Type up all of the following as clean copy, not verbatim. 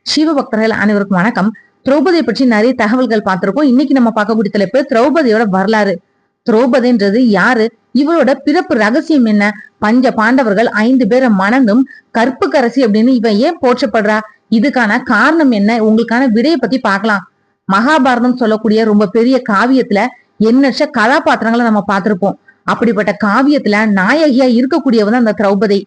சிவபக்தர்கள் அனைவருக்கும் வணக்கம். திரௌபதியை பற்றி நிறைய தகவல்கள் பார்த்திருக்கோம். இன்னைக்கு நம்ம பார்க்கக்கூடிய தலைப்பு திரௌபதியோட வரலாறு. திரௌபதின்றது யாரு, இவளோட பிறப்பு ரகசியம் என்ன, பஞ்ச பாண்டவர்கள் 5 பேரை மணந்தும் கற்புக்கரசி அப்படின்னு இவன் ஏன் போற்றப்படுறா, இதுக்கான காரணம் என்ன, உங்களுக்கான விடையை பத்தி பார்க்கலாம். மகாபாரதம் சொல்லக்கூடிய ரொம்ப பெரிய காவியத்துல எண்ணற்ற கதாபாத்திரங்களை நம்ம பார்த்திருப்போம். அப்படிப்பட்ட காவியத்துல நாயகியா இருக்கக்கூடியவன் அந்த திரௌபதி.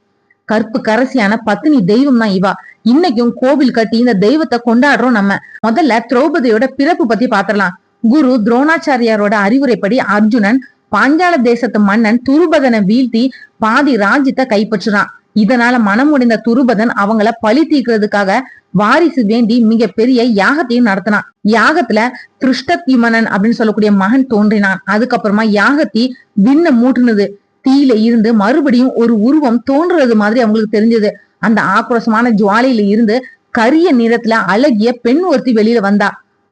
கற்பு கரசியான பத்தினி தெய்வம் தான் இவா. இன்னைக்கும் கோவில் கட்டி இந்த தெய்வத்தை கொண்டாடுறோம் நம்ம. முதல்ல திரௌபதியோட பிறப்பு பத்தி பாத்திரலாம். குரு துரோணாச்சாரியாரோட அறிவுரைப்படி அர்ஜுனன் பாஞ்சால தேசத்து மன்னன் துருபதனை வீழ்த்தி பாதி ராஜ்யத்தை கைப்பற்றுறான். இதனால மனமுடைந்த துருபதன் அவங்கள பழி தீர்க்கிறதுக்காக வாரிசு வேண்டி மிக பெரிய யாகத்தையும் நடத்தினான். யாகத்துல திருஷ்டத்யுமனன் அப்படின்னு சொல்லக்கூடிய மகன் தோன்றினான். அதுக்கப்புறமா யாகத்தி விண்ண மூட்டுனது. தீயில இருந்து மறுபடியும் ஒரு உருவம் தோன்றுறது மாதிரி அவங்களுக்கு தெரிஞ்சது. அந்த ஆக்ரோஷமான ஜுவாலையில இருந்து கரிய நிறத்துல அழகிய பெண் ஒருத்தி வெளியில வந்தா.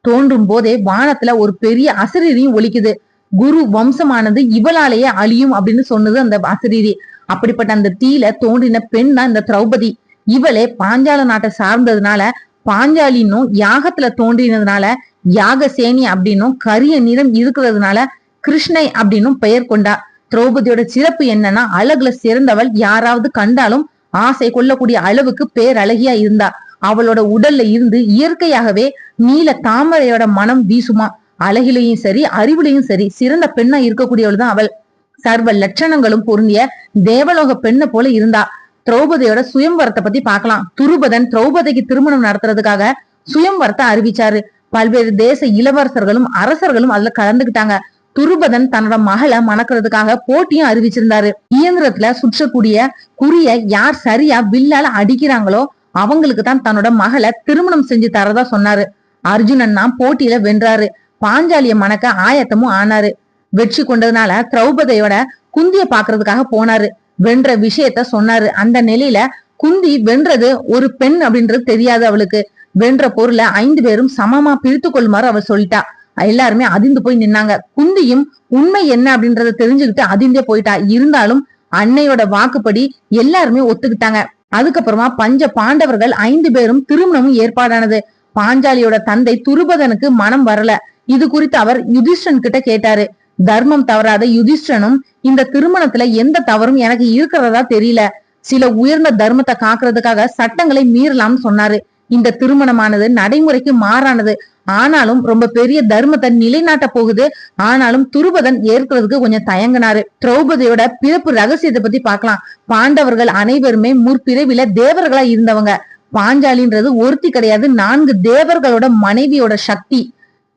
தோன்றும் போதே வானத்துல ஒரு பெரிய அசரீரியும் ஒலிக்குது. குரு வம்சமானது இவளாலேயே அழியும் அப்படின்னு சொன்னது அந்த அசரீரி. அப்படிப்பட்ட அந்த தீயில தோன்றின பெண் தான் இந்த திரௌபதி. இவளே பாஞ்சால நாட்டை சார்ந்ததுனால பாஞ்சாலின்னும், யாகத்துல தோன்றினதுனால யாகசேனி அப்படின்னும், கரிய நிறம் இருக்கிறதுனால கிருஷ்ணை அப்படின்னும் பெயர் கொண்டா. திரௌபதியோட சிறப்பு என்னன்னா, அழகுல சிறந்தவள், யாராவது கண்டாலும் ஆசை கொள்ளக்கூடிய அளவுக்கு பேரழகியா இருந்தா. அவளோட உடல்ல இருந்து இயற்கையாகவே நீல தாமரையோட மனம் வீசுமா. அழகிலையும் சரி, அறிவுலையும் சரி சிறந்த பெண்ணா இருக்கக்கூடியவள் தான் அவள். சர்வ லட்சணங்களும் பொருந்திய தேவலோக பெண்ணை போல இருந்தா. திரௌபதியோட சுயம்வரத்தை பத்தி பார்க்கலாம். துருபதன் திரௌபதிக்கு திருமணம் நடத்துறதுக்காக சுயம்வரத்தை அறிவிச்சாரு. பல்வேறு தேச இளவரசர்களும் அரசர்களும் அதுல கலந்துகிட்டாங்க. துருபதன் தன்னோட மகளை மணக்கிறதுக்காக போட்டியும் அறிவிச்சிருந்தாரு. இயந்திரத்துல சுற்றக்கூடிய குறிய யார் சரியா வில்லால அடிக்கிறாங்களோ அவங்களுக்கு தான் தன்னோட மகளை திருமணம் செஞ்சு தரதா சொன்னாரு. அர்ஜுனன் தான் போட்டியில வென்றாரு. பாஞ்சாலிய மணக்க ஆயத்தமும் ஆனாரு. வெற்றி கொண்டதுனால திரௌபதியோட குந்திய பாக்குறதுக்காக போனாரு. வென்ற விஷயத்த சொன்னாரு. அந்த நிலையில குந்தி வென்றது ஒரு பெண் அப்படின்றது தெரியாது அவளுக்கு. வென்ற பொருளை 5 பேரும் சமமா பிரித்து கொள்ளுமாறு அவள் சொல்லிட்டா. எல்லாருமே அதிர்ந்து போய் நின்னாங்க. குந்தியும் உண்மை என்ன அப்படின்றத தெரிஞ்சுக்கிட்டு அதிர்ந்தே போயிட்டா. இருந்தாலும் அன்னையோட வாக்குப்படி எல்லாருமே ஒத்துக்கிட்டாங்க. அதுக்கப்புறமா பஞ்ச பாண்டவர்கள் 5 பேரும் திருமணமும் ஏற்பாடானது. பாஞ்சாலியோட தந்தை துருபதனுக்கு மனம் வரல. இது குறித்து அவர் யுதிஷ்டன் கிட்ட கேட்டாரு. தர்மம் தவறாத யுதிஷ்டனும் இந்த திருமணத்துல எந்த தவறும் எனக்கு இருக்கிறதா தெரியல, சில உயர்ந்த தர்மத்தை காக்குறதுக்காக சட்டங்களை மீறலாம்னு சொன்னாரு. இந்த திருமணமானது நடைமுறைக்கு மாறானது. ஆனாலும் ரொம்ப பெரிய தர்மத்தை நிலைநாட்ட போகுது. ஆனாலும் துருபதன் ஏற்கிறதுக்கு கொஞ்சம் தயங்கினாரு. திரௌபதியோட பிறப்பு ரகசியத்தை பத்தி பார்க்கலாம். பாண்டவர்கள் அனைவருமே முற்பிறவில தேவர்களா இருந்தவங்க. பாஞ்சாலின்றது ஒருத்தி கிடையாது, 4 தேவர்களோட மனைவியோட சக்தி.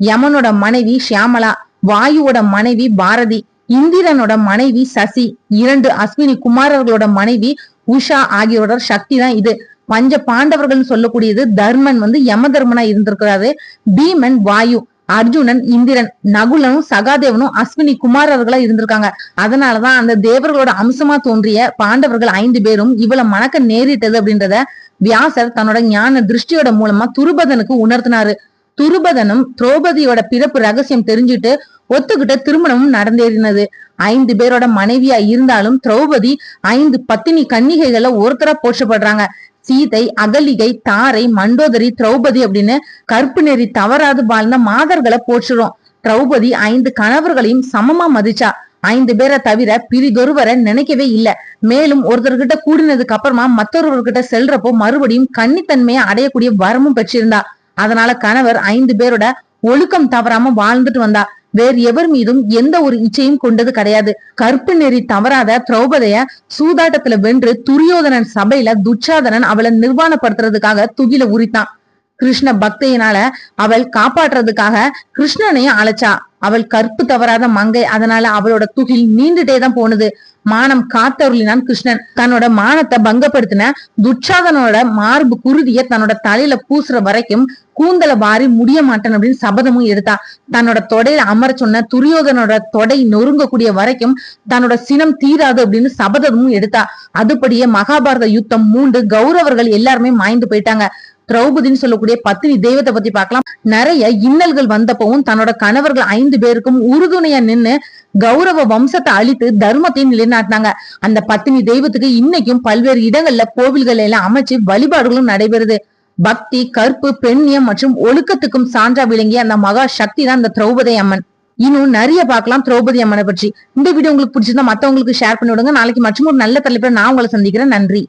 யமனோட மனைவி ஷியாமலா, வாயுவோட மனைவி பாரதி, இந்திரனோட மனைவி சசி, 2 அஸ்வினி குமாரர்களோட மனைவி உஷா ஆகியோட சக்தி தான் இது. பஞ்ச பாண்டவர்கள் சொல்லக்கூடியது தர்மன் யம தர்மனா இருந்திருக்கிறாரு. பீமன் வாயு, அர்ஜுனன் இந்திரன், நகுலனும் சகாதேவனும் அஸ்வினி குமாரர்களா இருந்திருக்காங்க. அதனாலதான் அந்த தேவர்களோட அம்சமா தோன்றிய பாண்டவர்கள் 5 பேரும் இவளை மணக்க நேரிட்டது அப்படின்றத வியாசர் தன்னோட ஞான திருஷ்டியோட மூலமா துருபதனுக்கு உணர்த்தினாரு. துருபதனும் திரௌபதியோட பிறப்பு ரகசியம் தெரிஞ்சுட்டு ஒத்துக்கிட்ட திருமணமும் நடந்தேறினது. 5 பேரோட மனைவியா இருந்தாலும் திரௌபதி 5 பத்தினி கன்னிகைகளை ஒருத்தரா போற்றப்படுறாங்க. சீதை, அகலிகை, தாரை, மண்டோதரி, திரௌபதி அப்படின்னு கற்பு நெறி தவறாது வாழ்ந்த மாதர்களை போற்றுறோம். திரௌபதி 5 கணவர்களையும் சமமா மதிச்சா. 5 பேரை தவிர பிரிதொருவரை நினைக்கவே இல்ல. மேலும் ஒருத்தர்கிட்ட கூடினதுக்கு அப்புறமா மற்றொருவர்கிட்ட செல்றப்போ மறுபடியும் கன்னித்தன்மையை அடையக்கூடிய வரமும் பெற்றிருந்தா. அதனால கணவர் 5 பேரோட ஒழுக்கம் தவறாம வாழ்ந்துட்டு வந்தா. வேறு எவர் மீதும் எந்த ஒரு இச்சையும் கொண்டது கிடையாது. கற்பு நெறி தவறாத திரௌபதிய சூதாட்டத்துல வென்று துரியோதனன் சபையில துச்சாதனன் அவளை நிர்வாணப்படுத்துறதுக்காக துகில உரித்தான். கிருஷ்ண பக்தியினால அவள் காப்பாற்றுறதுக்காக கிருஷ்ணனையும் அழைச்சா. அவள் கற்பு தவறாத மங்கை, அதனால அவளோட துகில் நீண்டுட்டேதான் போனது. மானம் காத்தருளினான் கிருஷ்ணன். தன்னோட மானத்தை பங்கப்படுத்தின துச்சாதனோட மார்பு குருதிய தன்னோட தலையில பூசுற வரைக்கும் கூந்தல வாரி முடிய மாட்டேன் அப்படின்னு சபதமும் எடுத்தா. தன்னோட தொடையில அமர சொன்ன துரியோதனோட தொடை நொறுங்கக்கூடிய வரைக்கும் தன்னோட சினம் தீராது அப்படின்னு சபதமும் எடுத்தா. அதுபடியே மகாபாரத யுத்தம் மூண்டு கௌரவர்கள் எல்லாருமே மாய்ந்து போயிட்டாங்க. திரௌபதினு சொல்லக்கூடிய பத்தினி தெய்வத்தை பத்தி பார்க்கலாம். நிறைய இன்னல்கள் வந்தப்பவும் தன்னோட கணவர்கள் 5 பேருக்கும் உறுதுணையா நின்னு கௌரவ வம்சத்தை அழித்து தர்மத்தையும் நிலைநாட்டினாங்க. அந்த பத்தினி தெய்வத்துக்கு இன்னைக்கும் பல்வேறு இடங்கள்ல கோவில்கள் எல்லாம் அமைச்சு வழிபாடுகளும் நடைபெறுது. பக்தி, கற்பு, பெண்ணியம் மற்றும் ஒழுக்கத்துக்கும் சான்றா விளங்கிய அந்த மகா சக்தி தான் இந்த திரௌபதி அம்மன். இன்னும் நிறைய பார்க்கலாம் திரௌபதி அம்மனை பற்றி. இந்த வீடியோ உங்களுக்கு பிடிச்சிருந்தா மத்தவங்களுக்கு ஷேர் பண்ணி விடுங்க. நாளைக்கு மற்றும் ஒரு நல்ல தலைப்புல நான் உங்களை சந்திக்கிறேன். நன்றி.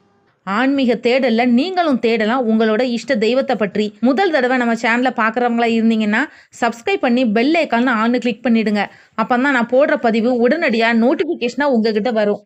ஆன்மீக தேடல்ல நீங்களும் தேடலாம் உங்களோட இஷ்ட தெய்வத்தை பற்றி. முதல் தடவை நம்ம சேனலை பார்க்குறவங்களா இருந்தீங்கன்னா சப்ஸ்கிரைப் பண்ணி பெல் ஐக்கான ஆன்னு கிளிக் பண்ணிடுங்க. அப்பதான் நான் போடுற பதிவு உடனடியாக நோட்டிஃபிகேஷனாக உங்ககிட்ட வரும்.